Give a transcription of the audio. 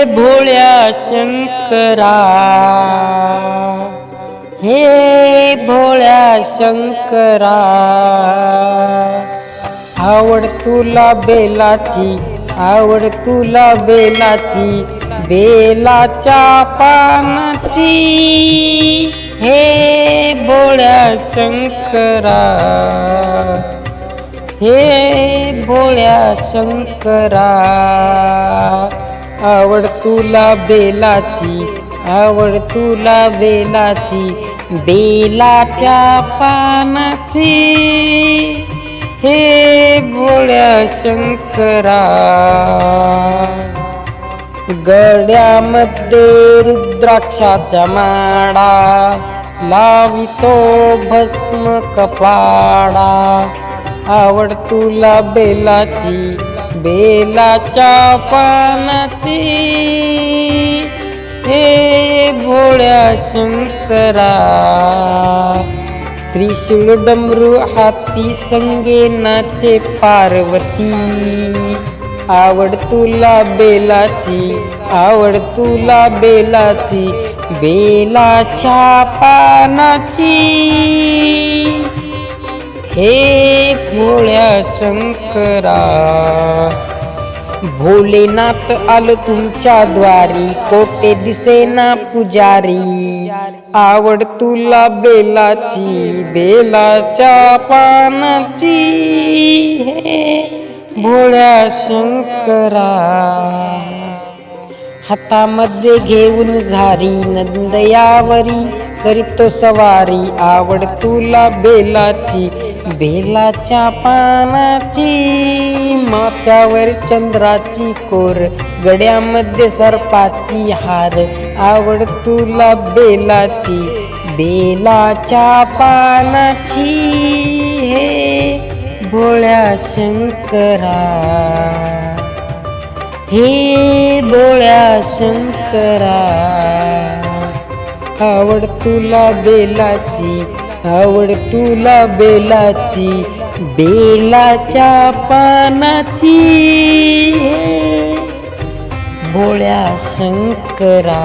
भोळ्या शंकरा, हे भोळ्या शंकरा, आवड तुला बेलाची, आवड तुला बेलाची, बेलाच्या पानाची, हे भोळ्या शंकरा, हे भोळ्या शंकरा, आवड तुला बेलाची, आवड तुला बेलाची, बेलाच्या पानाची, हे भोळ्या शंकरा. गड्यामध्ये रुद्राक्षाच्या माळा, लावितो भस्म कपाळा, आवड तुला बेलाची, बेलाच्या पानाची, हे भोळ्या शंकरा. त्रिशूळ डमरू हाती संगे नाचे पार्वती, आवड तुला बेलाची, आवड तुला बेलाची, बेलाच्या पानाची, हे भोळ्या शंकरा. भोलेनाथ आलो तुमच्या द्वारी, कोटे दिसेना पुजारी, आवड तुला बेलाची, बेलाच्या पानाची, हे भोळ्या शंकरा. हातामध्ये घेऊन झारी, नंदयावरी करीतो सवारी, आवड तुला बेलाची, बेलाच्या पानाची, माथ्यावर चंद्राची कोर, गड्यामध्ये सर्पाची हार, आवड तुला बेलाची, बेलाच्या पानाची, हे भोळ्या शंकरा, हे भोळ्या शंकरा, आवड तुला बेलाची, आवड तुला बेलाची, बेलाच्या पानाची, भोळ्या शंकरा.